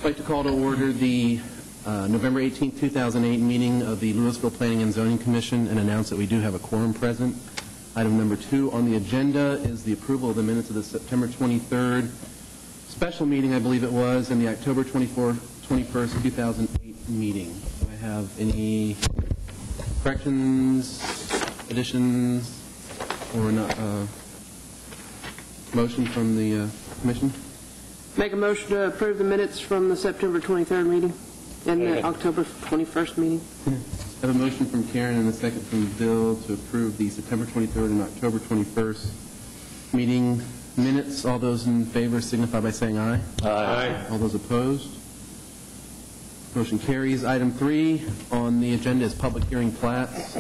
I'd like to call to order the November 18, 2008 meeting of the Louisville Planning and Zoning Commission and announce that we do have a quorum present. Item number 2 on the agenda is the approval of the minutes of the September 23rd special meeting, I believe it was, and the October 21st, 2008 meeting. Do I have any corrections, additions, or not, motion from the commission? Make a motion to approve the minutes from the September 23rd meeting and the October 21st meeting. I have a motion from Karen and a second from Bill to approve the September 23rd and October 21st meeting minutes. All those in favor signify by saying aye. Aye. All those opposed? Motion carries. Item 3 on the agenda is public hearing plats.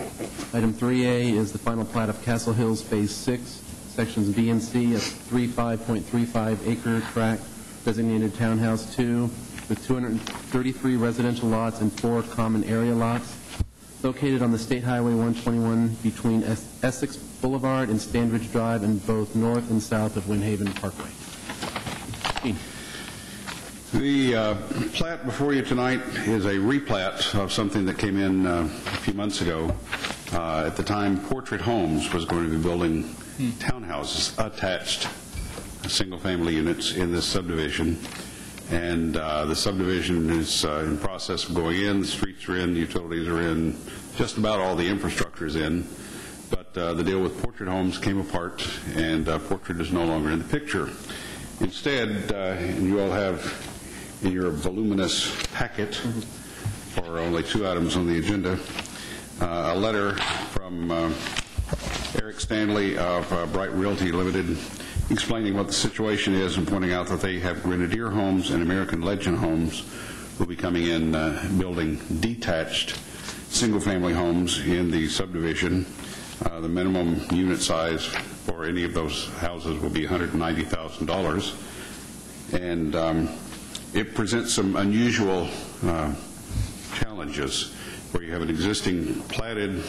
Item 3A is the final plat of Castle Hills Phase 6, Sections B and C, a 35.35-acre tract designated Townhouse 2 with 233 residential lots and 4 common area lots, located on the State Highway 121 between Essex Boulevard and Standridge Drive and both north and south of Windhaven Parkway. The plat before you tonight is a replat of something that came in a few months ago. At the time, Portrait Homes was going to be building townhouses, attached single-family units in this subdivision. And the subdivision is in process of going in. The streets are in, the utilities are in, just about all the infrastructure is in. But the deal with Portrait Homes came apart, and Portrait is no longer in the picture. Instead, and you all have in your voluminous packet, for only 2 items on the agenda, a letter from Eric Stanley of Bright Realty Limited, explaining what the situation is and pointing out that they have Grenadier Homes and American Legend Homes will be coming in building detached single-family homes in the subdivision. The minimum unit size for any of those houses will be $190,000. And it presents some unusual challenges where you have an existing platted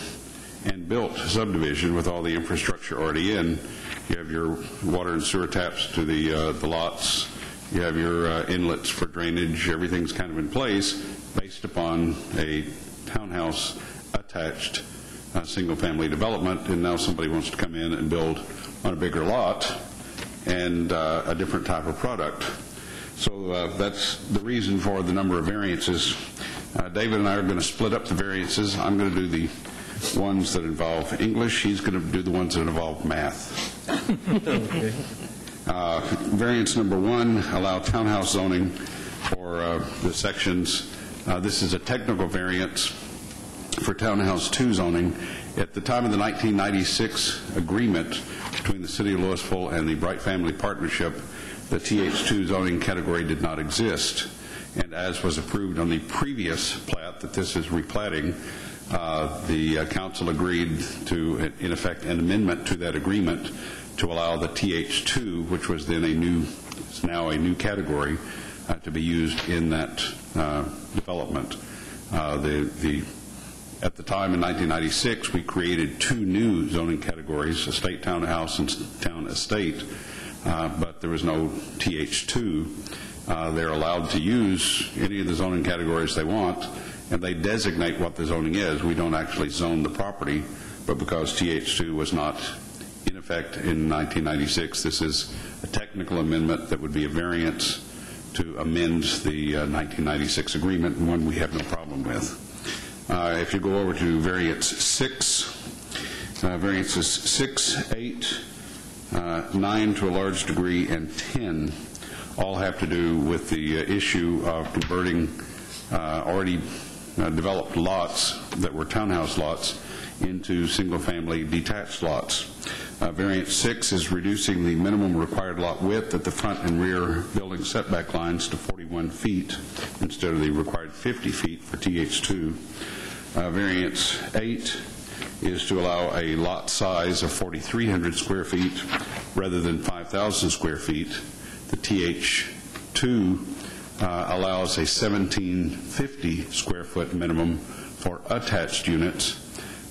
and built subdivision with all the infrastructure already in. You have your water and sewer taps to the lots. You have your inlets for drainage. Everything's kind of in place based upon a townhouse attached single-family development, and now somebody wants to come in and build on a bigger lot and a different type of product. So that's the reason for the number of variances. David and I are going to split up the variances. I'm going to do the ones that involve English. He's going to do the ones that involve math. Okay. Variance number 1, allow townhouse zoning for the sections. This is a technical variance for townhouse 2 zoning. At the time of the 1996 agreement between the City of Louisville and the Bright Family Partnership, the TH2 zoning category did not exist. And as was approved on the previous plat that this is replatting, the council agreed to, in effect, an amendment to that agreement to allow the TH2, which was then is now a new category, to be used in that development. At the time in 1996, we created 2 new zoning categories, estate townhouse and town estate, but there was no TH2. They're allowed to use any of the zoning categories they want, and they designate what the zoning is. We don't actually zone the property, but because TH2 was not in effect in 1996, this is a technical amendment that would be a variance to amend the 1996 agreement, and one we have no problem with. If you go over to variance 6, variances 6, 8, 9 to a large degree, and 10 all have to do with the issue of converting already developed lots that were townhouse lots into single-family detached lots. Variance 6 is reducing the minimum required lot width at the front and rear building setback lines to 41 feet instead of the required 50 feet for TH2. Variance 8 is to allow a lot size of 4,300 square feet rather than 5,000 square feet. The TH2 allows a 1,750 square foot minimum for attached units,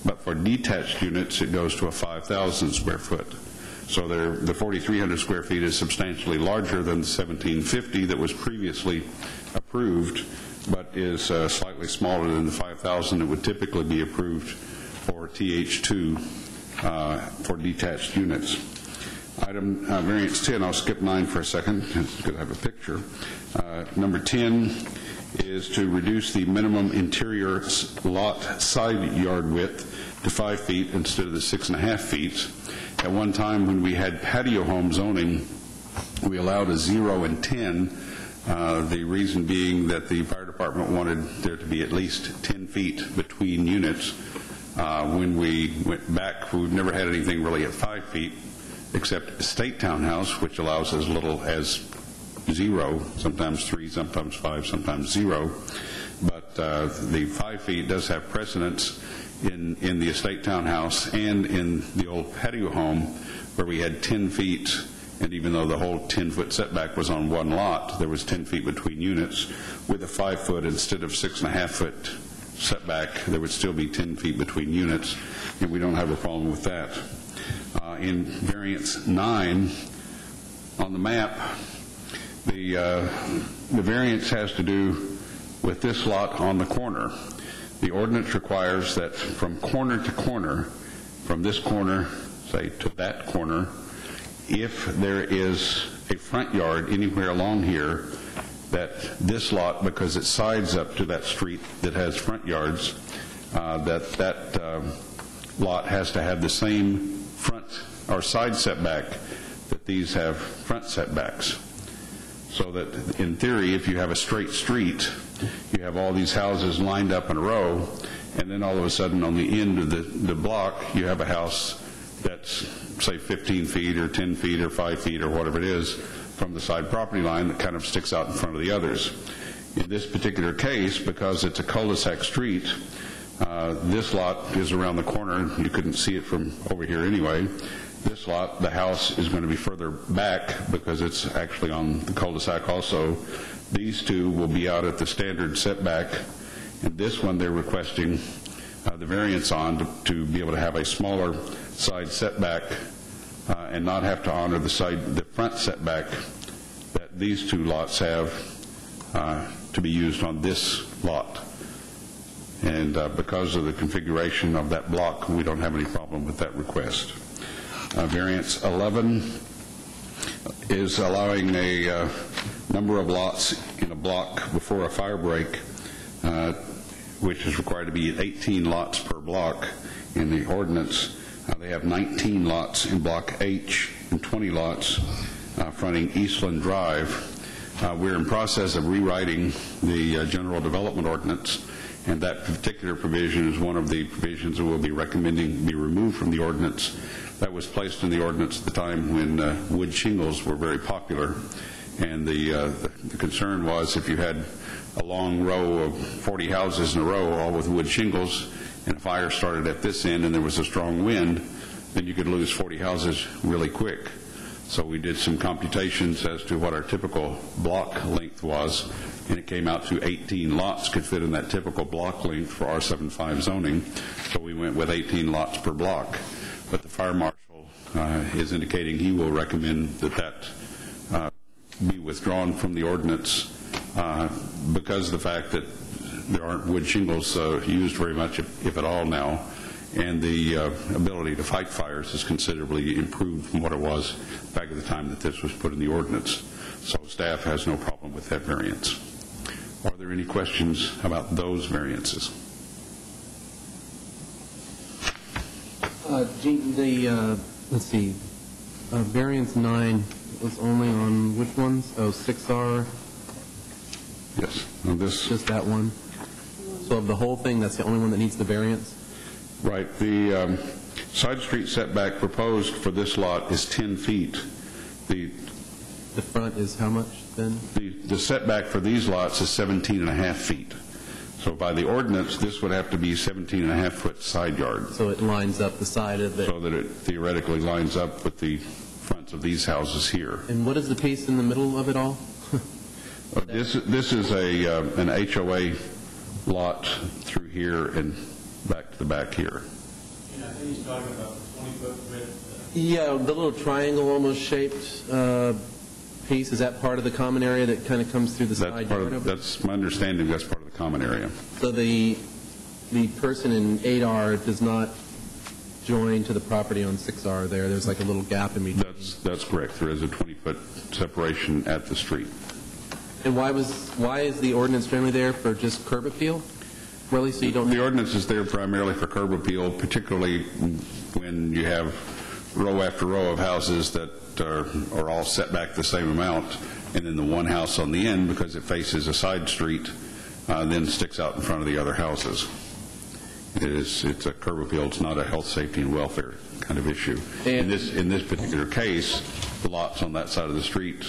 but for detached units it goes to a 5,000 square foot. So the 4,300 square feet is substantially larger than the 1,750 that was previously approved approved, but is slightly smaller than the 5,000 that would typically be approved for TH2 for detached units. Item variance 10, I'll skip 9 for a second because I have a picture. Number 10 is to reduce the minimum interior lot side yard width to 5 feet instead of the 6.5 feet. At one time when we had patio home zoning, we allowed a 0 and 10, the reason being that the fire department wanted there to be at least 10 feet between units. When we went back, we've never had anything really at 5 feet, except Estate Townhouse, which allows as little as 0, sometimes 3, sometimes 5, sometimes 0. But the 5 feet does have precedence in the Estate Townhouse and in the old patio home where we had 10 feet, and even though the whole 10-foot setback was on one lot, there was 10 feet between units. With a 5-foot instead of 6.5-foot setback, there would still be 10 feet between units, and we don't have a problem with that. In variance 9, on the map, the variance has to do with this lot on the corner. The ordinance requires that from corner to corner, from this corner, say, to that corner, if there is a front yard anywhere along here, that this lot, because it sides up to that street that has front yards, that lot has to have the same front or side setback that these have front setbacks. So that in theory, if you have a straight street, you have all these houses lined up in a row, and then all of a sudden on the end of the block, you have a house that's, say, 15 feet or 10 feet or 5 feet or whatever it is from the side property line that kind of sticks out in front of the others. In this particular case, because it's a cul-de-sac street, this lot is around the corner. You couldn't see it from over here anyway. This lot, the house is going to be further back because it's actually on the cul-de-sac also. These two will be out at the standard setback, and this one they're requesting the variance on to be able to have a smaller side setback and not have to honor the front setback that these two lots have to be used on this lot. And because of the configuration of that block, we don't have any problem with that request. Variance 11 is allowing a number of lots in a block before a fire break, which is required to be 18 lots per block in the ordinance. They have 19 lots in Block H and 20 lots fronting Eastland Drive. We're in process of rewriting the General Development Ordinance, and that particular provision is one of the provisions that we'll be recommending be removed from the ordinance. That was placed in the ordinance at the time when wood shingles were very popular, and the concern was if you had a long row of 40 houses in a row, all with wood shingles, and a fire started at this end and there was a strong wind, then you could lose 40 houses really quick. So we did some computations as to what our typical block length was, and it came out to 18 lots could fit in that typical block length for R75 zoning. So we went with 18 lots per block. But the fire marshal is indicating he will recommend that be withdrawn from the ordinance because of the fact that there aren't wood shingles used very much, if at all now, and the ability to fight fires is considerably improved from what it was back at the time that this was put in the ordinance. So staff has no problem with that variance. Are there any questions about those variances? Gene, let's see, variance 9 was only on which ones? Oh, 6R? Yes. On this, Just that one? So of the whole thing, that's the only one that needs the variance? right. The side street setback proposed for this lot is 10 feet. The front is how much then? The setback for these lots is 17.5 feet. So by the ordinance, this would have to be 17.5-foot side yard. So it lines up the side of it. So that it theoretically lines up with the fronts of these houses here. And what is the piece in the middle of it all? This is an HOA lot through here and back to the back here. Yeah, I think he's talking about the 20-foot width. Yeah, the little triangle almost shaped piece, is that part of the common area that kind of comes through the side yard? That's my understanding, that's part of the common area. So the person in 8R does not join to the property on 6R there? There's like a little gap in between? That's correct. There is a 20-foot separation at the street. And why is the ordinance generally there for just curb appeal? Really, so you don't... The ordinance is there primarily for curb appeal, particularly when you have row after row of houses that are all set back the same amount, and then the one house on the end, because it faces a side street, then sticks out in front of the other houses. It's a curb appeal. It's not a health, safety, and welfare kind of issue. In this particular case, the lots on that side of the street,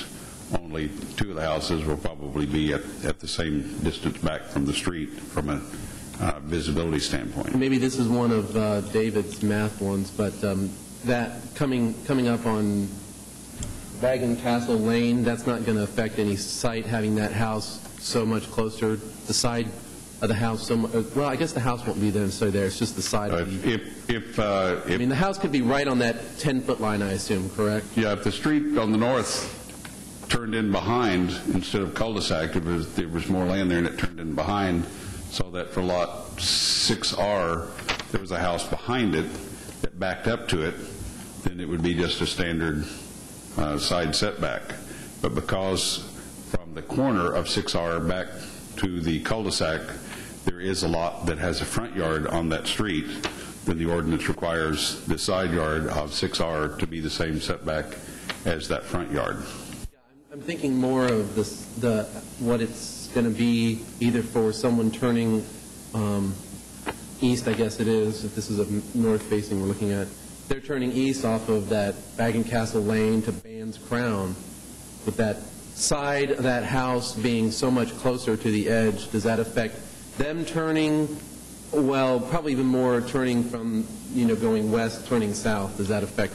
only two of the houses will probably be at the same distance back from the street from a visibility standpoint. Maybe this is one of David's math ones, but that coming up on Wagon Castle Lane, that's not going to affect any site, having that house so much closer, the side of the house so much, well, I guess the house won't be there, so there, it's just the side of the... I mean, the house could be right on that 10-foot line, I assume, correct? Yeah, if the street on the north turned in behind instead of cul-de-sac, there was more land there and it turned in behind, so that for lot 6R, there was a house behind it that backed up to it, then it would be just a standard side setback. But because from the corner of 6R back to the cul-de-sac, there is a lot that has a front yard on that street, then the ordinance requires the side yard of 6R to be the same setback as that front yard. I'm thinking more of what it's going to be either for someone turning east, I guess it is, if this is a north-facing we're looking at. They're turning east off of that Wagon Castle Lane to Band's Crown. With that side of that house being so much closer to the edge, does that affect them turning, well, probably even more turning from, going west, turning south? Does that affect?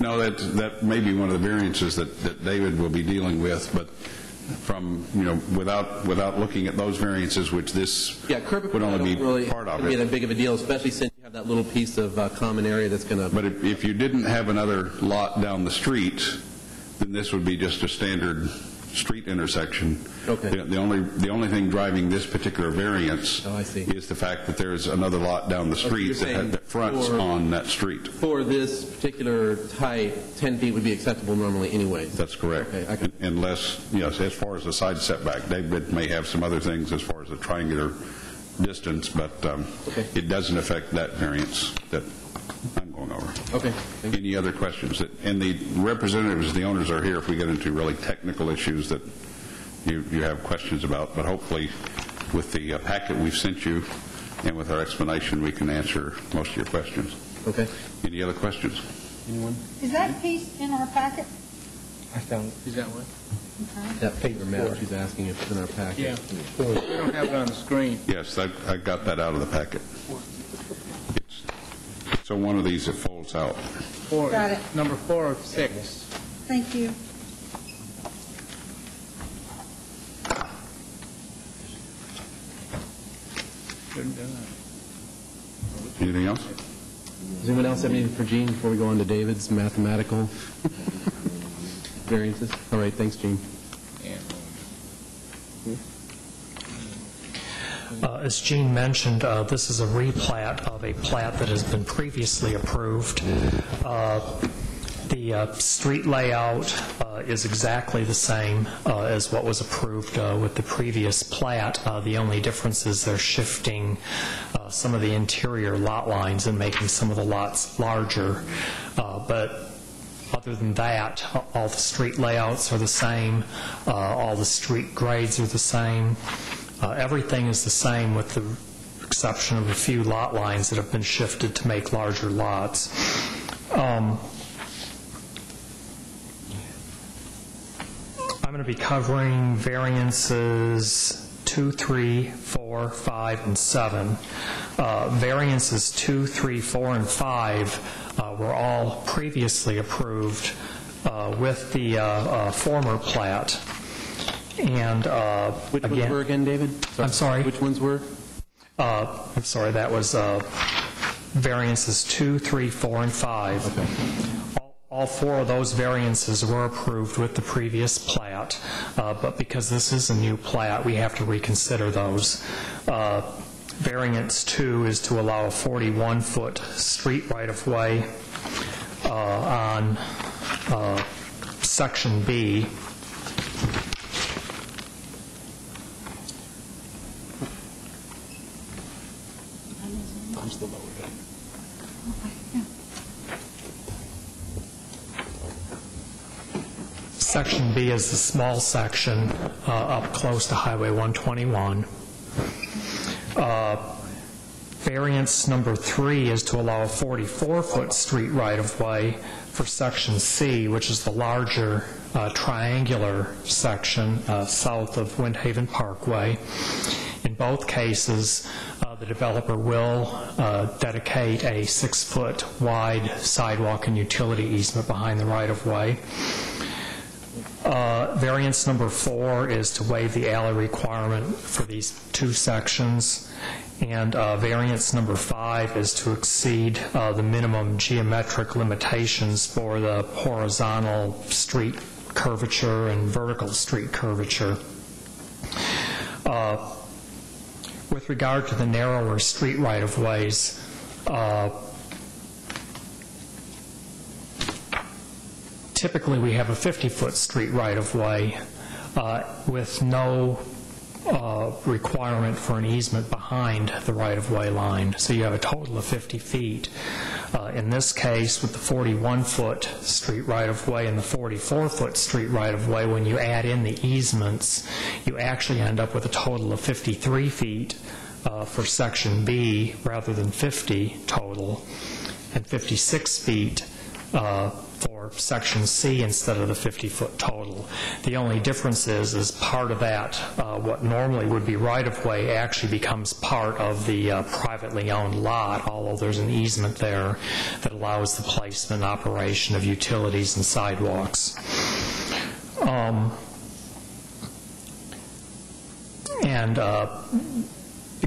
No, that may be one of the variances that David will be dealing with, but from, without looking at those variances, which this would only be part of it. It's not that big of a deal, especially since you have that little piece of common area that's going to... But if you didn't have another lot down the street, then this would be just a standard street intersection. Okay. The only thing driving this particular variance is the fact that there's another lot down the street that fronts on that street. For this particular type, 10 feet would be acceptable normally anyway. That's correct. Okay, unless, as far as the side setback, David may have some other things as far as the triangular distance, but it doesn't affect that variance that I'm going over. Okay. Any other questions? And the representatives, the owners are here if we get into really technical issues that you have questions about, but hopefully with the packet we've sent you and with our explanation, we can answer most of your questions. Okay. Any other questions? Anyone? Is that piece in our packet? I found it. Is that one? That paper map, she's asking if it's in our packet. Yeah. We don't have it on the screen. Yes, I got that out of the packet. So one of these that folds out. Got it. Number 4 of 6. Thank you. Anything else? Does anyone else have anything for Gene before we go on to David's mathematical variances? All right, thanks, Gene. As Gene mentioned, this is a replat of a plat that has been previously approved. The street layout is exactly the same as what was approved with the previous plat. The only difference is they're shifting some of the interior lot lines and making some of the lots larger. But other than that, all the street layouts are the same. All the street grades are the same. Everything is the same with the exception of a few lot lines that have been shifted to make larger lots. I'm going to be covering variances 2, 3, 4, 5, and 7. Variances 2, 3, 4, and 5 were all previously approved with the former plat. And which ones were again, David? I'm sorry? Which ones were? I'm sorry, that was variances 2, 3, 4, and 5. Okay. All four of those variances were approved with the previous plat, but because this is a new plat, we have to reconsider those. Variance 2 is to allow a 41-foot street right-of-way on Section B. Section B is the small section up close to Highway 121. Variance number 3 is to allow a 44-foot street right-of-way for Section C, which is the larger triangular section south of Windhaven Parkway. In both cases, the developer will dedicate a 6-foot wide sidewalk and utility easement behind the right-of-way. Variance number 4 is to waive the alley requirement for these two sections, and variance number 5 is to exceed the minimum geometric limitations for the horizontal street curvature and vertical street curvature. With regard to the narrower street right-of-ways, typically we have a 50-foot street right-of-way with no requirement for an easement behind the right-of-way line. So you have a total of 50 feet. In this case, with the 41-foot street right-of-way and the 44-foot street right-of-way, when you add in the easements, you actually end up with a total of 53 feet for Section B rather than 50 total, and 56 feet for Section C instead of the 50-foot total. The only difference is part of that, what normally would be right-of-way actually becomes part of the privately owned lot, although there's an easement there that allows the placement and operation of utilities and sidewalks.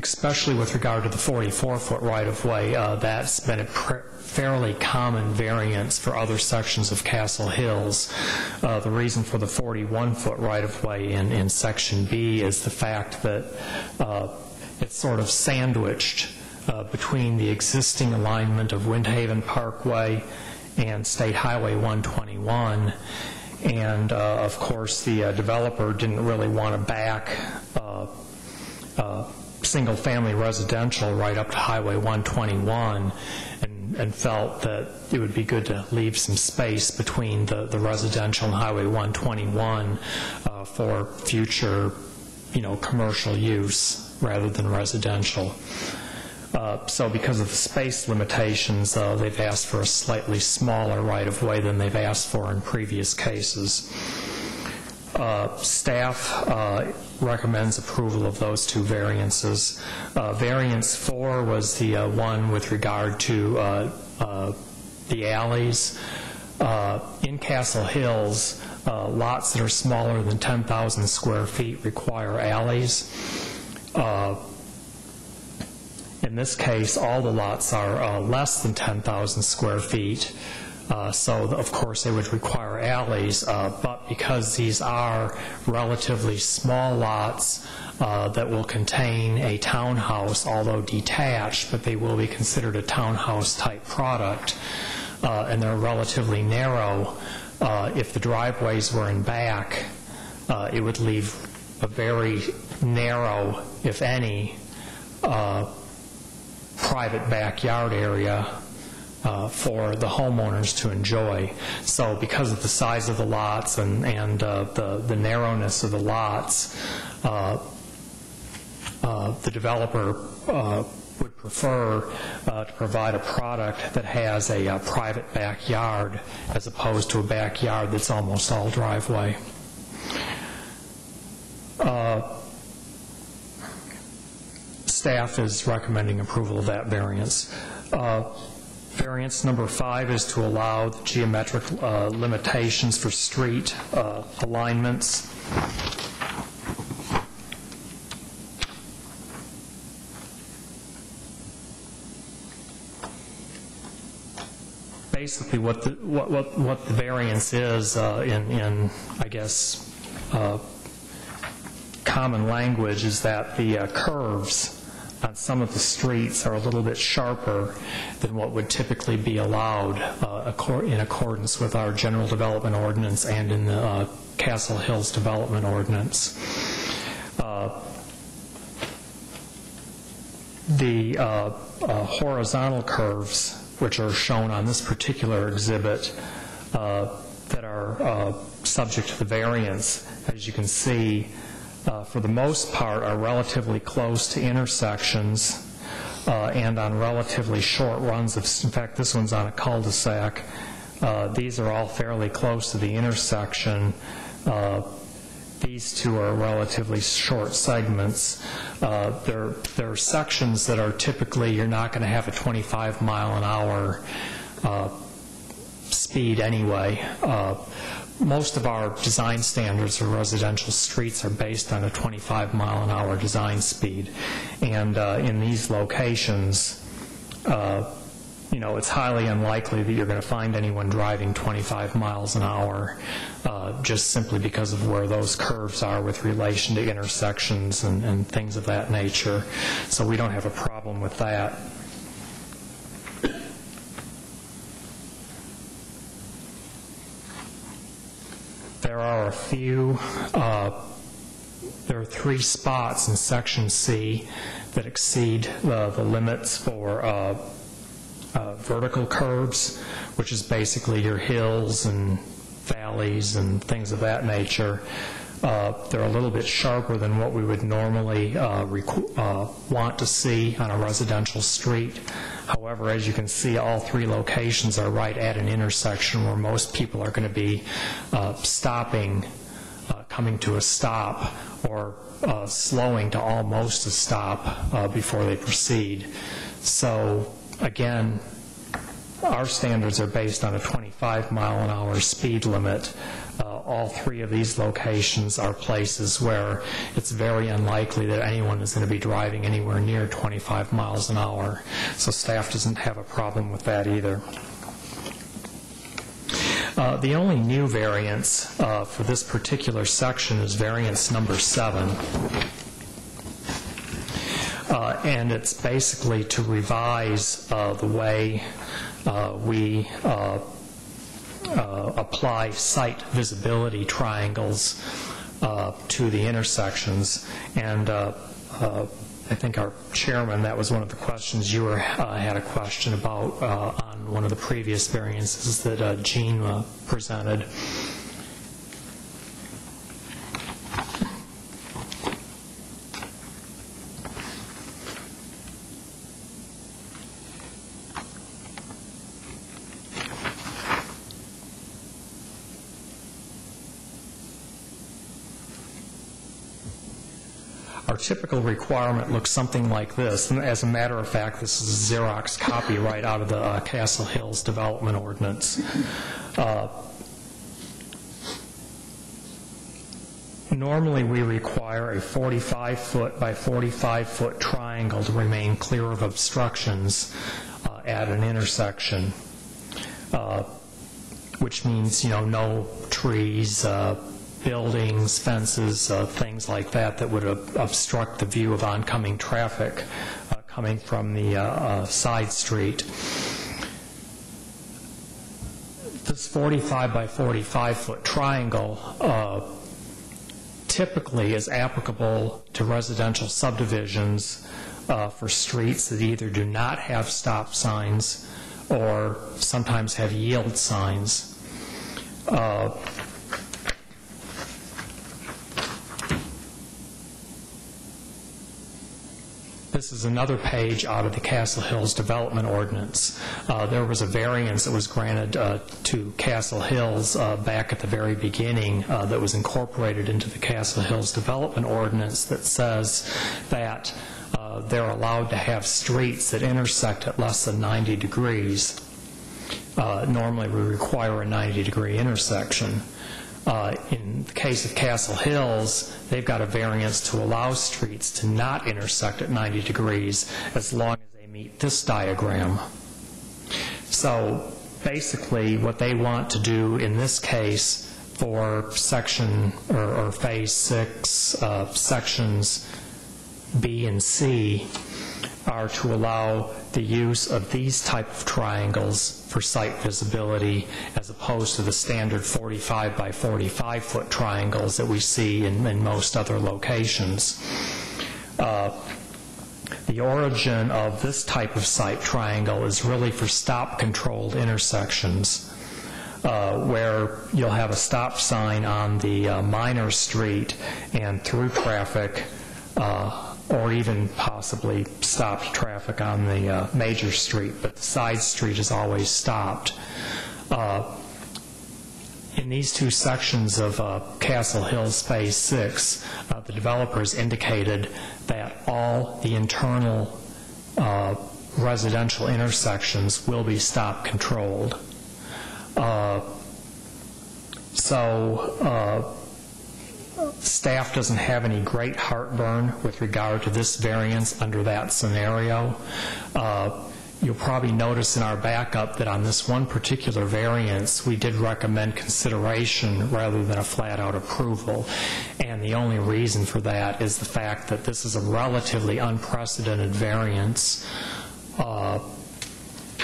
Especially with regard to the 44-foot right-of-way, that's been a fairly common variance for other sections of Castle Hills. The reason for the 41-foot right-of-way in Section B is the fact that it's sort of sandwiched between the existing alignment of Windhaven Parkway and State Highway 121. And, of course, the developer didn't really want to back single-family residential right up to Highway 121 and felt that it would be good to leave some space between the residential and Highway 121 for future, commercial use rather than residential. So because of the space limitations, they've asked for a slightly smaller right-of-way than they've asked for in previous cases. Staff recommends approval of those two variances. Variance 4 was the one with regard to the alleys. In Castle Hills, lots that are smaller than 10,000 square feet require alleys. In this case, all the lots are less than 10,000 square feet. So, of course, they would require alleys, but because these are relatively small lots that will contain a townhouse, although detached, but they will be considered a townhouse-type product, and they're relatively narrow, if the driveways were in back, it would leave a very narrow, if any, private backyard area for the homeowners to enjoy. So because of the size of the lots and the narrowness of the lots, the developer would prefer to provide a product that has a private backyard as opposed to a backyard that's almost all driveway. Staff is recommending approval of that variance. Variance number 5 is to allow the geometric limitations for street alignments. basically what the variance is in I guess, common language is that the curves on some of the streets are a little bit sharper than what would typically be allowed in accordance with our general development ordinance and in the Castle Hills development ordinance. The horizontal curves, which are shown on this particular exhibit, that are subject to the variance, as you can see, for the most part, are relatively close to intersections and on relatively short runs of, in fact, this one's on a cul-de-sac. These are all fairly close to the intersection. These two are relatively short segments. There are sections that are typically, you're not going to have a 25-mile-an-hour speed anyway. Most of our design standards for residential streets are based on a 25-mile-an-hour design speed. And in these locations, it's highly unlikely that you're going to find anyone driving 25 miles an hour just simply because of where those curves are with relation to intersections and things of that nature. So we don't have a problem with that. There are a few, there are 3 spots in Section C that exceed the limits for vertical curves, which is basically your hills and valleys and things of that nature. They're a little bit sharper than what we would normally want to see on a residential street. However, as you can see, all 3 locations are right at an intersection where most people are going to be stopping, coming to a stop, or slowing to almost a stop before they proceed. So, again, our standards are based on a 25-mile-an-hour speed limit. All 3 of these locations are places where it's very unlikely that anyone is going to be driving anywhere near 25 miles an hour. So staff doesn't have a problem with that either. The only new variance for this particular section is variance number 7. And it's basically to revise the way we apply site visibility triangles to the intersections. And I think our chairman, that was one of the questions you had a question about on one of the previous variances that Gene presented. Our typical requirement looks something like this. And as a matter of fact, this is a Xerox copy right out of the Castle Hills Development Ordinance. Normally, we require a 45-foot by 45-foot triangle to remain clear of obstructions at an intersection, which means, no trees, buildings, fences, things like that would obstruct the view of oncoming traffic coming from the side street. This 45 by 45-foot triangle typically is applicable to residential subdivisions for streets that either do not have stop signs or sometimes have yield signs. This is another page out of the Castle Hills Development Ordinance. There was a variance that was granted to Castle Hills back at the very beginning that was incorporated into the Castle Hills Development Ordinance that says that they're allowed to have streets that intersect at less than 90 degrees. Normally we require a 90-degree intersection. In the case of Castle Hills, they've got a variance to allow streets to not intersect at 90 degrees as long as they meet this diagram. So basically, what they want to do in this case for section or phase 6, sections B and C, are to allow the use of these type of triangles for site visibility as opposed to the standard 45 by 45 foot triangles that we see in most other locations. The origin of this type of site triangle is really for stop-controlled intersections, where you'll have a stop sign on the minor street and through traffic, or even possibly stopped traffic on the major street, but the side street is always stopped. In these two sections of Castle Hills Phase 6, the developers indicated that all the internal residential intersections will be stop controlled. Staff doesn't have any great heartburn with regard to this variance under that scenario. You'll probably notice in our backup that on this one particular variance, we did recommend consideration rather than a flat-out approval. And the only reason for that is the fact that this is a relatively unprecedented variance.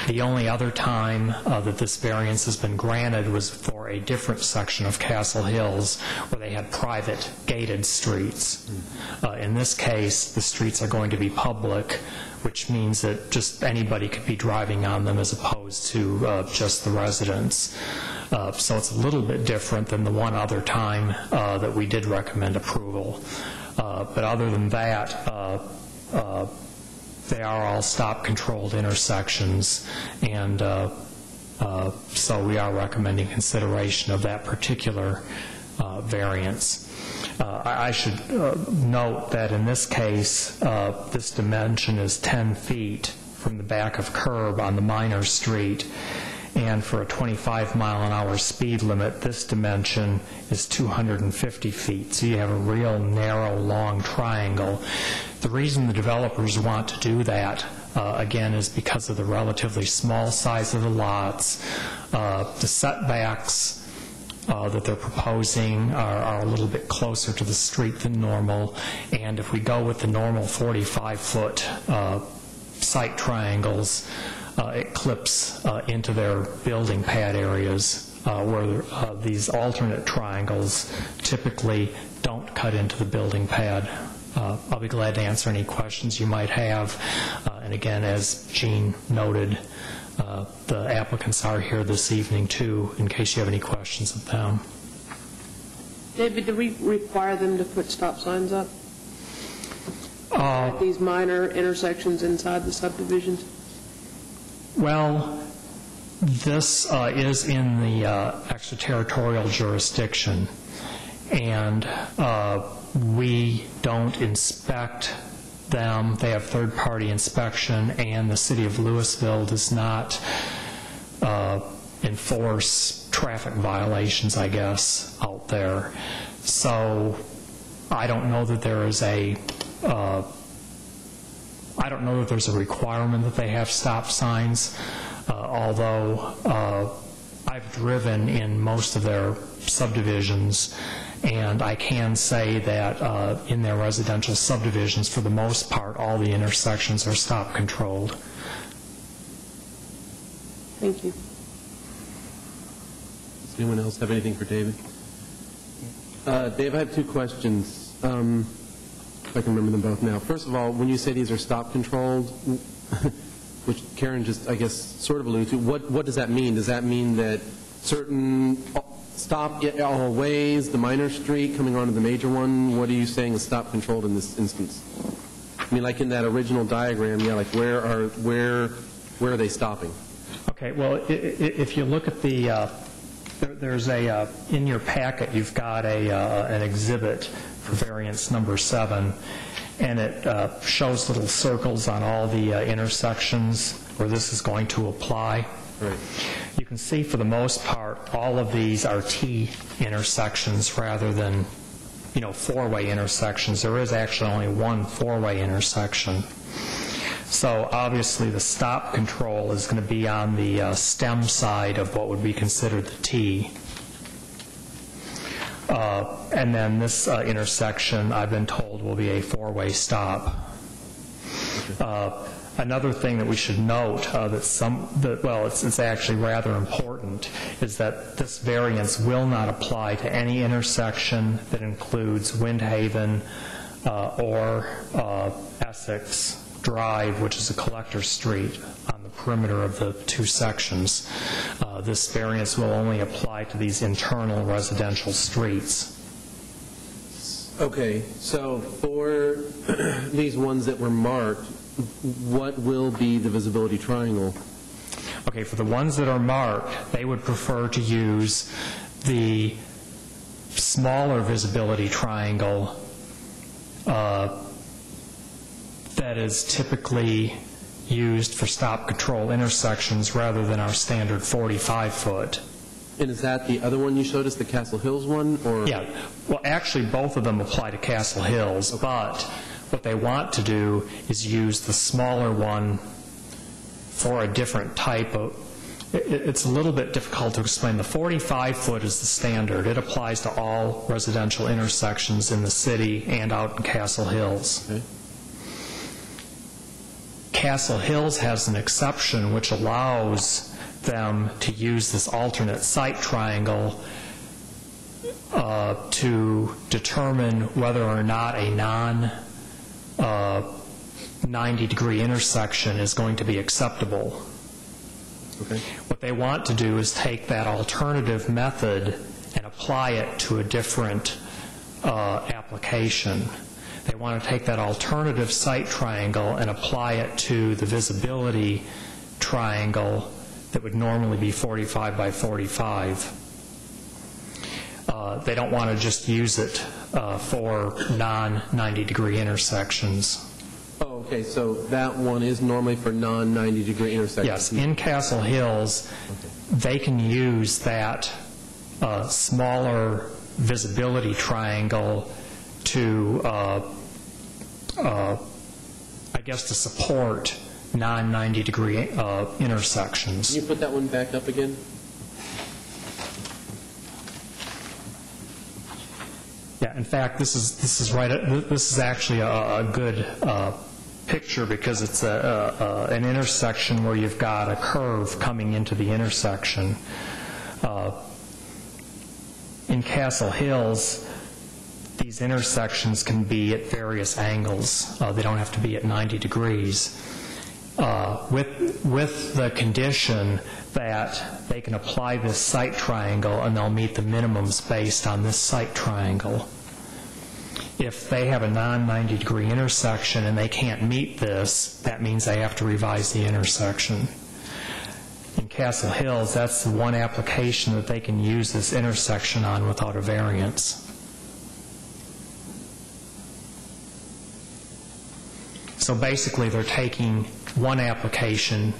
The only other time that this variance has been granted was for a different section of Castle Hills where they had private gated streets. In this case, the streets are going to be public, which means that just anybody could be driving on them as opposed to just the residents. So it's a little bit different than the one other time that we did recommend approval. But other than that, they are all stop-controlled intersections, and so we are recommending consideration of that particular variance. I should note that in this case, this dimension is 10 feet from the back of curb on the minor street, and for a 25-mile-an-hour speed limit, this dimension is 250 feet. So you have a real narrow, long triangle. The reason the developers want to do that, again, is because of the relatively small size of the lots. The setbacks that they're proposing are a little bit closer to the street than normal, and if we go with the normal 45-foot site triangles, it clips into their building pad areas where these alternate triangles typically don't cut into the building pad. I'll be glad to answer any questions you might have. And again, as Gene noted, the applicants are here this evening too, in case you have any questions of them. David, do we require them to put stop signs up at these minor intersections inside the subdivisions? Well, this is in the extraterritorial jurisdiction, and we don't inspect them. They have third-party inspection, and the city of Louisville does not enforce traffic violations, I guess, out there. So I don't know that there is a there's a requirement that they have stop signs, although I've driven in most of their subdivisions, and I can say that in their residential subdivisions, for the most part, all the intersections are stop controlled. Thank you. Does anyone else have anything for David? Dave, I have two questions. If I can remember them both now. First of all, when you say these are stop controlled, which Karen just, I guess, sort of alluded to, what does that mean? Does that mean that certain stop all ways, the minor street coming onto the major one, what are you saying is stop controlled in this instance? I mean, like in that original diagram, yeah, like where are they stopping? Okay, well, if you look at the, there's a, in your packet, you've got an exhibit for variance number 7, and it shows little circles on all the intersections where this is going to apply. Right. You can see for the most part, all of these are T intersections rather than, four-way intersections. There is actually only one four-way intersection. So obviously the stop control is going to be on the stem side of what would be considered the T. And then this intersection, I've been told, will be a four-way stop. Another thing that we should note it's actually rather important, is that this variance will not apply to any intersection that includes Windhaven or Essex Drive, which is a collector street on the perimeter of the two sections. This variance will only apply to these internal residential streets. Okay, so for these ones that were marked, what will be the visibility triangle? Okay, for the ones that are marked, they would prefer to use the smaller visibility triangle that is typically used for stop control intersections rather than our standard 45-foot. And is that the other one you showed us, the Castle Hills one? Or? Yeah, well, actually, both of them apply to Castle Hills, but what they want to do is use the smaller one for a different type of... It's a little bit difficult to explain. The 45-foot is the standard. It applies to all residential intersections in the city and out in Castle Hills. Okay. Castle Hills has an exception which allows them to use this alternate site triangle to determine whether or not a non-90-degree intersection is going to be acceptable. Okay. What they want to do is take that alternative method and apply it to a different application. They want to take that alternative site triangle and apply it to the visibility triangle that would normally be 45 by 45. They don't want to just use it for non-90-degree intersections. Oh, okay, so that one is normally for non-90-degree intersections? Yes, in Castle Hills, they can use that smaller visibility triangle to, I guess, to support non-90-degree intersections. Can you put that one back up again? Yeah, in fact, this is right. This is actually a good picture because it's an intersection where you've got a curve coming into the intersection. In Castle Hills, these intersections can be at various angles. They don't have to be at 90 degrees. With the condition that they can apply this site triangle and they'll meet the minimums based on this site triangle. If they have a non-90-degree intersection and they can't meet this, that means they have to revise the intersection. In Castle Hills, that's the one application that they can use this intersection on without a variance. So basically, they're taking one application,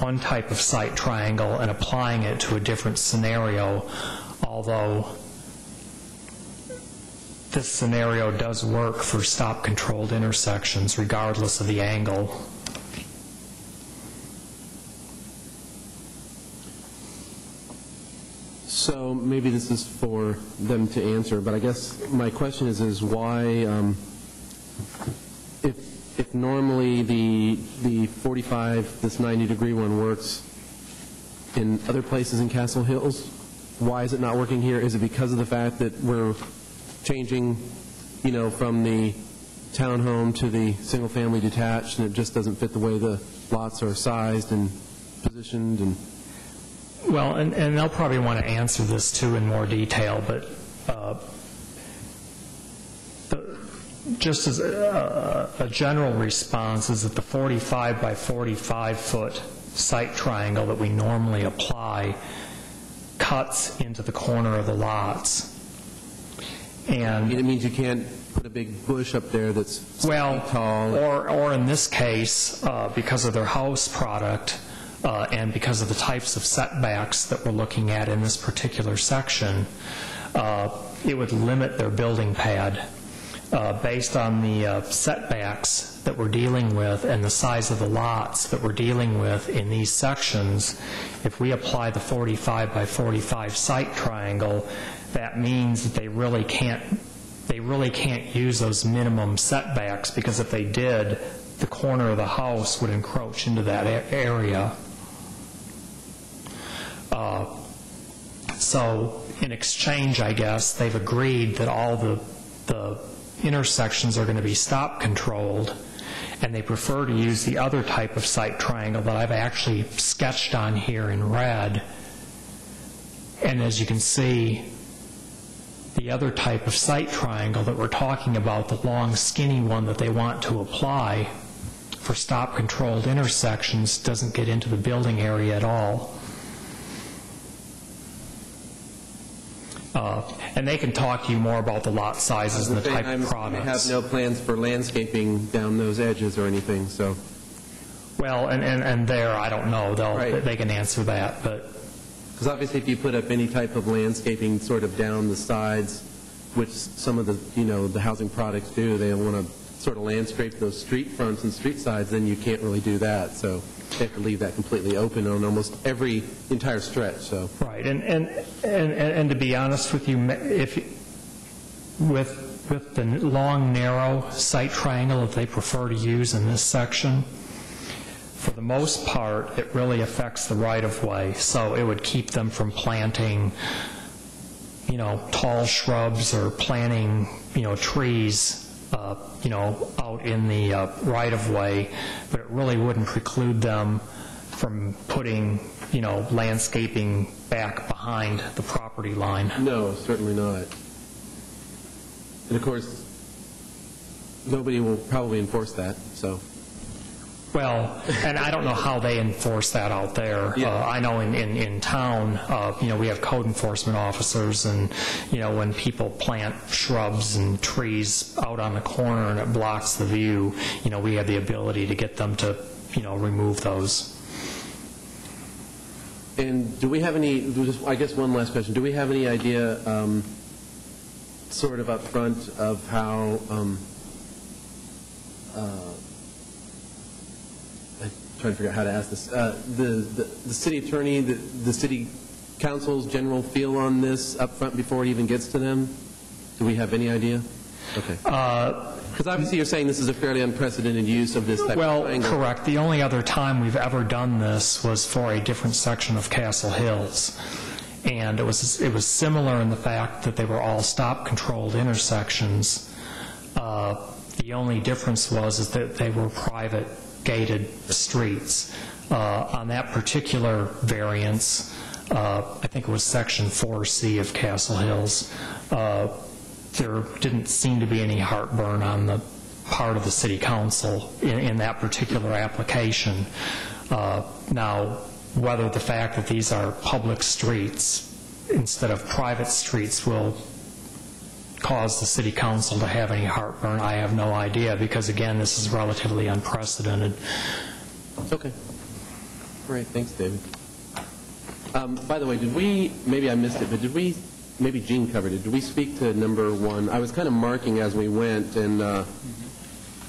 one type of site triangle, and applying it to a different scenario, although this scenario does work for stop-controlled intersections regardless of the angle. So maybe this is for them to answer, but I guess my question is why, if normally the 45, this 90-degree one works in other places in Castle Hills, why is it not working here? Is it because of the fact that we're changing, from the townhome to the single-family detached, and it just doesn't fit the way the lots are sized and positioned? And well, and they'll probably want to answer this too in more detail, but just as a general response is that the 45 by 45-foot site triangle that we normally apply cuts into the corner of the lots. And it means you can't put a big bush up there that's tall. Or in this case, because of their house product and because of the types of setbacks that we're looking at in this particular section, it would limit their building pad. based on the setbacks that we're dealing with and the size of the lots that we're dealing with in these sections, if we apply the 45 by 45 site triangle, that means that they really can't use those minimum setbacks, because if they did, the corner of the house would encroach into that area. So in exchange, I guess, they've agreed that all the intersections are going to be stop controlled, and they prefer to use the other type of site triangle that I've actually sketched on here in red. And as you can see, the other type of site triangle that we're talking about, the long skinny one that they want to apply for stop controlled intersections, doesn't get into the building area at all. And they can talk to you more about the lot sizes and the type of products. I have no plans for landscaping down those edges or anything, so. Well, and there, I don't know. Right. They can answer that, but. Because obviously if you put up any type of landscaping sort of down the sides, which some of the housing products do, they want to sort of landscape those street fronts and street sides, then you can't really do that. So they have to leave that completely open on almost every entire stretch. So. Right, and to be honest with you, with the long, narrow site triangle that they prefer to use in this section, for the most part, it really affects the right-of-way. So it would keep them from planting, tall shrubs or planting, trees, out in the right-of-way, but it really wouldn't preclude them from putting, landscaping back behind the property line. No, certainly not. And of course, nobody will probably enforce that, so. Well, and I don't know how they enforce that out there. Yeah. I know in town, we have code enforcement officers, and, when people plant shrubs and trees out on the corner and it blocks the view, we have the ability to get them to, remove those. And do we have any, I guess one last question, do we have any idea sort of up front of how, I'm trying to figure out how to ask this, the city attorney, the city council's general feel on this up front before it even gets to them? Do we have any idea? Okay. Because obviously you're saying this is a fairly unprecedented use of this type of triangle. Well, correct. The only other time we've ever done this was for a different section of Castle Hills. And it was similar in the fact that they were all stop-controlled intersections. The only difference was that they were private gated streets. On that particular variance, I think it was Section 4C of Castle Hills, there didn't seem to be any heartburn on the part of the city council in that particular application. Now, whether the fact that these are public streets instead of private streets will cause the city council to have any heartburn, I have no idea, because again, this is relatively unprecedented. Okay. Great. Thanks, David. By the way, did we, maybe I missed it, but did we, maybe Gene covered it, did we speak to number 1? I was kind of marking as we went, and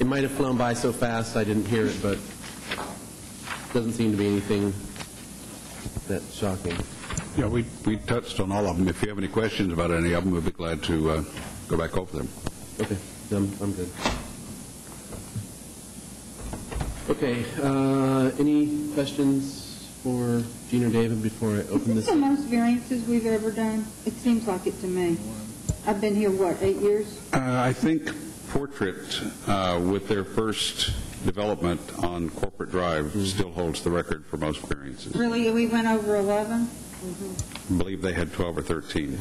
it might have flown by so fast I didn't hear it, but doesn't seem to be anything that's shocking. Yeah, we touched on all of them. If you have any questions about any of them, we'd be glad to go back over them. Okay, I'm good. Okay, any questions for Gene or David before I open Is this this? the most variances we've ever done? It seems like it to me. I've been here, 8 years? I think Portrait, with their first development on Corporate Drive, still holds the record for most variances. Really? We went over 11? I believe they had 12 or 13.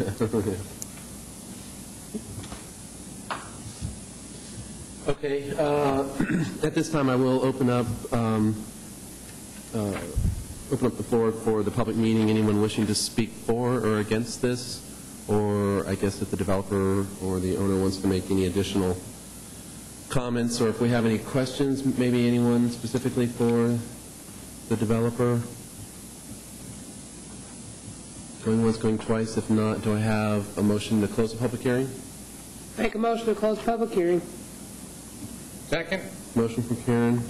Okay, at this time I will open up the floor for the public meeting. Anyone wishing to speak for or against this, or I guess if the developer or the owner wants to make any additional comments, or if we have any questions, maybe anyone specifically for the developer. Going once, going twice. If not, do I have a motion to close the public hearing? Make a motion to close public hearing. Second? Motion from Karen,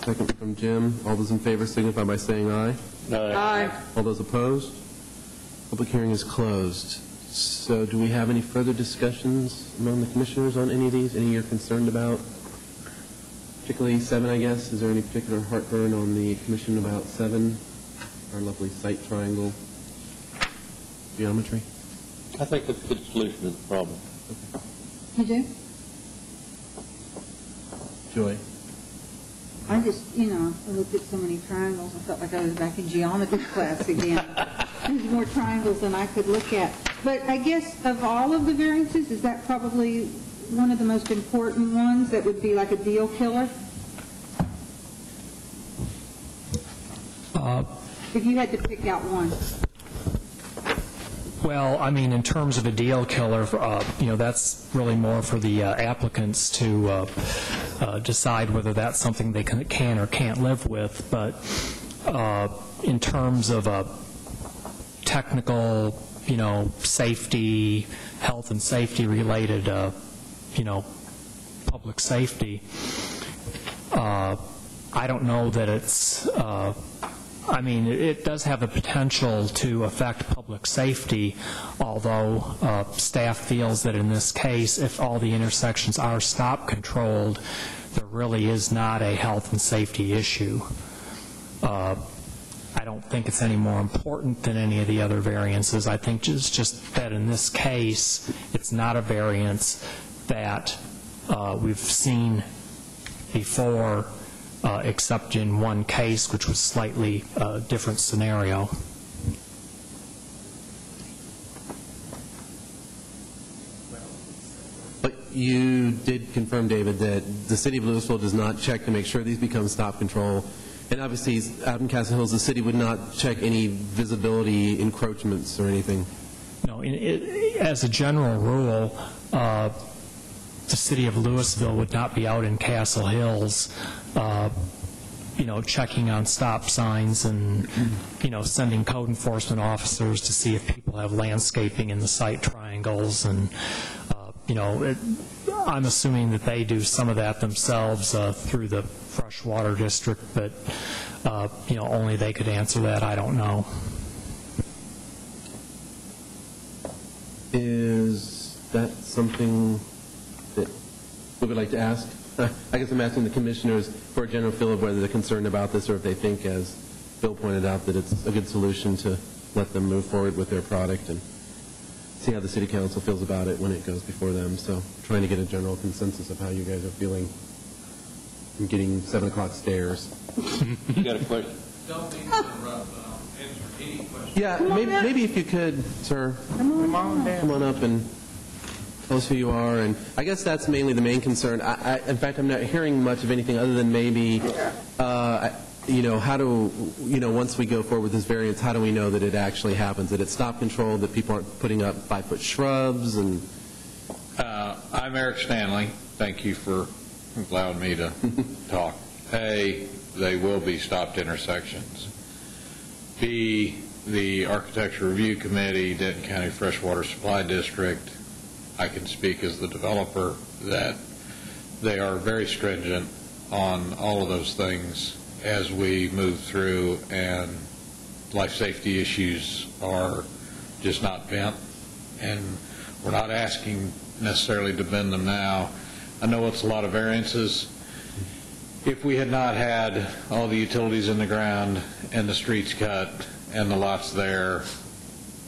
second from Jim. All those in favor signify by saying aye. Aye. All those opposed? Public hearing is closed. So do we have any further discussions among the commissioners on any of these? Any you're concerned about? Particularly 7, I guess. Is there any particular heartburn on the commission about 7, our lovely site triangle geometry? I think that's a good solution to the problem. You do? Joy? I just, I looked at so many triangles, I felt like I was back in geometry class again. There's more triangles than I could look at. But I guess of all of the variances, is that probably one of the most important ones that would be like a deal killer? If you had to pick out one. Well, I mean, in terms of a deal killer, that's really more for the applicants to decide whether that's something they can or can't live with. But in terms of a technical, safety, health and safety related, public safety, I don't know that it's... it does have the potential to affect public safety, although staff feels that in this case, if all the intersections are stop controlled, there really is not a health and safety issue. I don't think it's any more important than any of the other variances. I think it's just that in this case, it's not a variance that we've seen before, except in one case, which was slightly different scenario. But you did confirm, David, that the city of Louisville does not check to make sure these become stop control. And obviously, out in Castle Hills, the city would not check any visibility encroachments or anything. No, as a general rule, the city of Louisville would not be out in Castle Hills, checking on stop signs and, sending code enforcement officers to see if people have landscaping in the site triangles. And, I'm assuming that they do some of that themselves through the freshwater district, but, only they could answer that. I don't know. Is that something that we would like to ask? I guess I'm asking the commissioners for a general feel of whether they're concerned about this or if they think, as Bill pointed out, that it's a good solution to let them move forward with their product and see how the city council feels about it when it goes before them. So trying to get a general consensus of how you guys are feeling. I'm getting 7 o'clock stares. You got a question? Don't mean to interrupt, but I'll answer any question. Yeah, maybe if you could, sir, Come on down. come on up and tell us who you are. And I guess that's mainly the main concern. In fact, I'm not hearing much of anything other than maybe, how do, once we go forward with this variance, how do we know that it actually happens, that it's stop control, that people aren't putting up 5-foot shrubs? And I'm Eric Stanley. Thank you for allowing me to talk. A, they will be stopped intersections. B, the Architecture Review Committee, Denton County Freshwater Supply District, I can speak as the developer, that they are very stringent on all of those things as we move through, and life safety issues are just not bent, and we're not asking necessarily to bend them now. I know it's a lot of variances. If we had not had all the utilities in the ground and the streets cut and the lots there,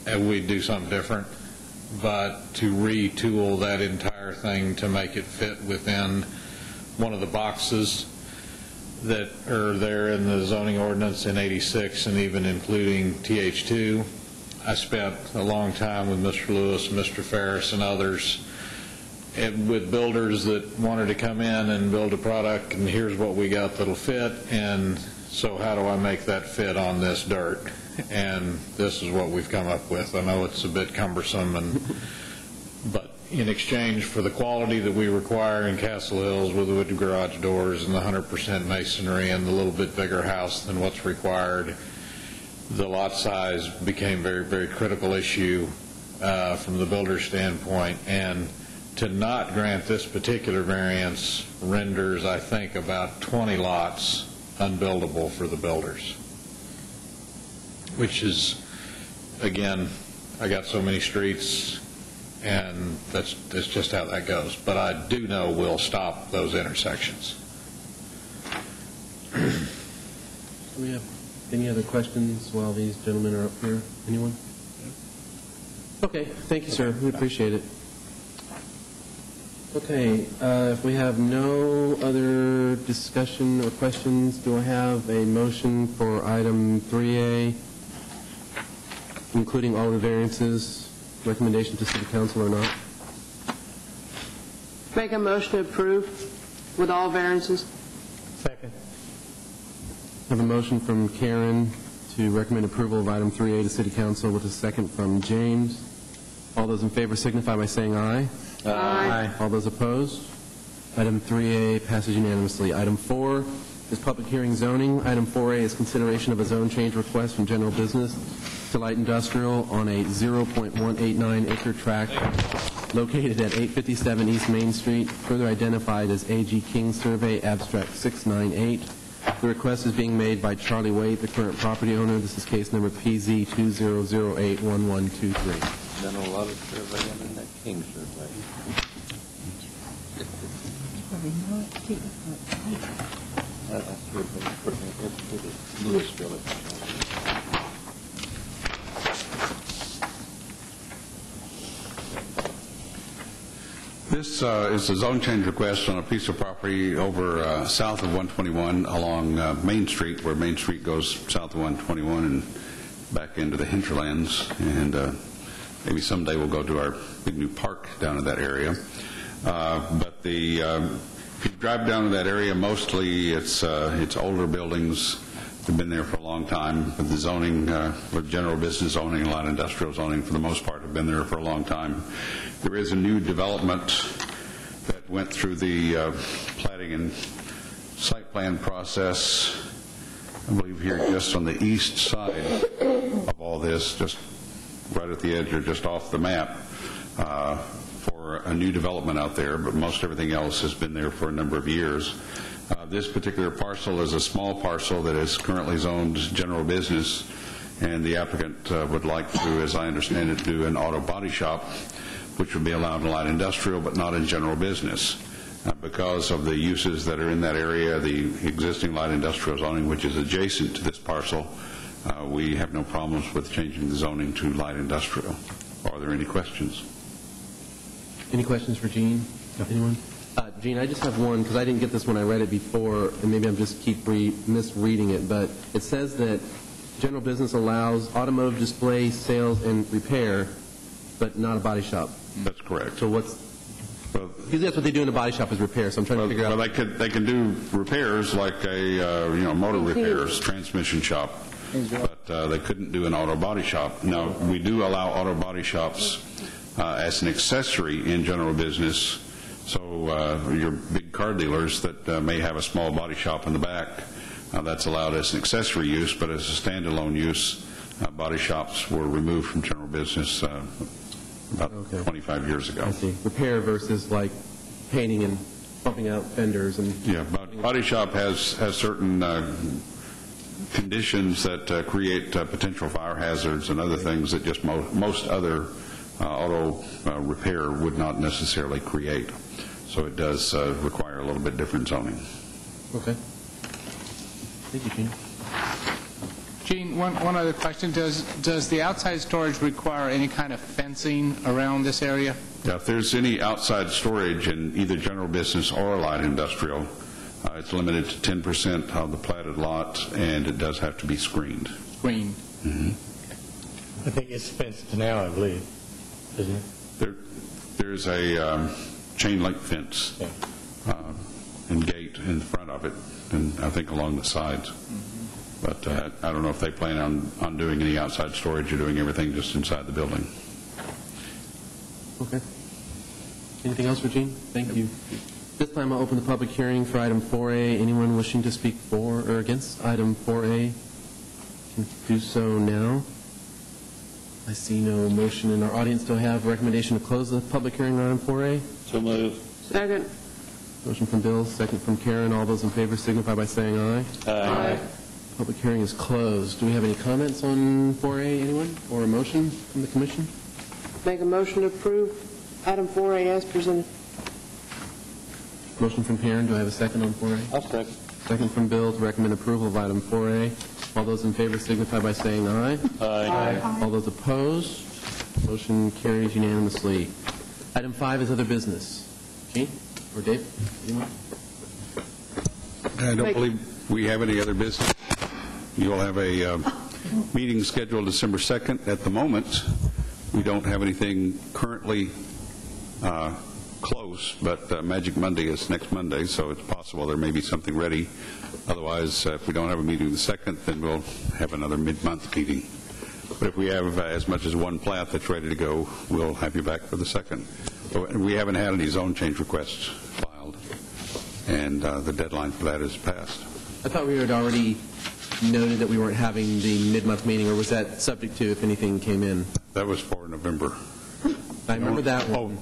we'd do something different. But to retool that entire thing to make it fit within one of the boxes that are there in the zoning ordinance in 86 and even including TH2, I spent a long time with Mr. Lewis, Mr. Ferris, and others, and with builders that wanted to come in and build a product, and here's what we got that'll fit, and so how do I make that fit on this dirt? And this is what we've come up with. I know it's a bit cumbersome, but in exchange for the quality that we require in Castle Hills with the wood garage doors and the 100% masonry and the little bit bigger house than what's required, the lot size became a very, very critical issue from the builder's standpoint. And to not grant this particular variance renders, I think, about 20 lots unbuildable for the builders, which is, again, I got so many streets, and that's just how that goes. But I do know we'll stop those intersections. Do we have any other questions while these gentlemen are up here? Anyone? Okay, thank you, sir. We appreciate it. Okay, if we have no other discussion or questions, do I have a motion for item 3A, including all the variances, recommendation to City Council or not? Make a motion to approve with all variances. Second. I have a motion from Karen to recommend approval of item 3A to City Council with a second from James. All those in favor signify by saying aye. Aye. All those opposed? Item 3A passes unanimously. Item 4 is public hearing zoning. Item 4A is consideration of a zone change request from general business to light industrial on a 0.189 acre tract located at 857 East Main Street, further identified as A.G. King Survey Abstract 698. The request is being made by Charlie Waite, the current property owner. This is case number PZ 20081123. Done a lot of surveying in that King survey. That's Louisville. This is a zone change request on a piece of property over south of 121 along Main Street, where Main Street goes south of 121 and back into the hinterlands. And maybe someday we'll go to our big new park down in that area. But if you drive down to that area, mostly it's older buildings. They've been there for a long time. But the zoning, with general business zoning, a lot of industrial zoning, for the most part, have been there for a long time. There is a new development that went through the platting and site plan process, I believe here just on the east side of all this, just right at the edge or just off the map, for a new development out there, but most everything else has been there for a number of years. This particular parcel is a small parcel that is currently zoned general business, and the applicant would like to, as I understand it, do an auto body shop, which would be allowed in light industrial but not in general business. Because of the uses that are in that area, the existing light industrial zoning, which is adjacent to this parcel, we have no problems with changing the zoning to light industrial. Are there any questions? Any questions for Gene? Anyone? Gene, I just have one, because I didn't get this when I read it before, and maybe I'm just misreading it, but it says that general business allows automotive display, sales, and repair, but not a body shop. That's correct. So what's... Because that's what they do in a body shop is repair, so I'm trying to figure out... Well, they can do repairs like a motor repairs, transmission shop, but they couldn't do an auto body shop. Now, we do allow auto body shops as an accessory in general business, so your big car dealers that may have a small body shop in the back, that's allowed as an accessory use, but as a standalone use, body shops were removed from general business about 25 years ago. I see. Repair versus like painting and bumping out fenders and... Yeah, body shop has certain conditions that create potential fire hazards and other things that just most other auto repair would not necessarily create. So it does require a little bit different zoning. Okay. Thank you, Gene. Gene, one other question. Does the outside storage require any kind of fencing around this area? Yeah, if there's any outside storage in either general business or light industrial, it's limited to 10% of the platted lot, and it does have to be screened. Screened. Mm-hmm. I think it's fenced now, I believe, isn't it? There's a chain link fence and gate in the front of it, and I think along the sides. But I don't know if they plan on doing any outside storage or doing everything just inside the building. Okay. Anything else for Gene? Thank you. This time I'll open the public hearing for item 4A. Anyone wishing to speak for or against item 4A can do so now. I I see no motion in our audience. Do I have a recommendation to close the public hearing on item 4A? So moved. Second. Motion from Bill, second from Karen. All those in favor signify by saying aye. Aye. Public hearing is closed. Do we have any comments on 4A, anyone? Or a motion from the commission? Make a motion to approve item 4A as presented. Motion from Karen. Do I have a second on 4A? I'll second. Second from Bill to recommend approval of item 4A. All those in favor signify by saying aye. Aye. All those opposed, motion carries unanimously. Item 5 is other business. Gene or Dave? Anyone? I don't believe we have any other business. You'll have a meeting scheduled December 2nd. At the moment, we don't have anything currently close, but Magic Monday is next Monday, so it's possible there may be something ready. Otherwise, if we don't have a meeting the 2nd, then we'll have another mid-month meeting. But if we have as much as one plat that's ready to go, we'll have you back for the 2nd. We haven't had any zone change requests filed, and the deadline for that is passed. I thought we had already noted that we weren't having the mid-month meeting, or was that subject to if anything came in? That was for November. I remember that one.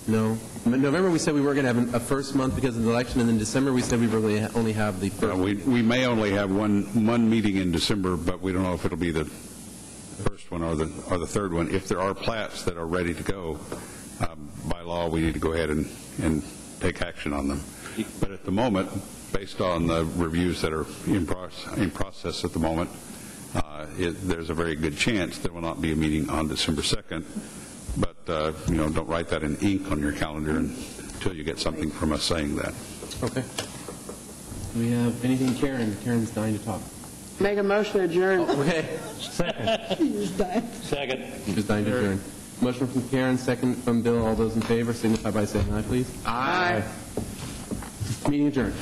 No. In November, we said we were going to have a first month because of the election, and then December, we said we were going to only have the first. We may only have one meeting in December, but we don't know if it'll be the first one or the third one. If there are plats that are ready to go, by law, we need to go ahead and take action on them. But at the moment, based on the reviews that are in process at the moment, there's a very good chance there will not be a meeting on December 2nd. But, don't write that in ink on your calendar until you get something from us saying that. Okay. Do we have anything, Karen? Karen's dying to talk. Make a motion to adjourn. Okay. Second. She's dying to adjourn. Motion from Karen, second from Bill. All those in favor signify by saying aye, please. Aye. Meeting adjourned.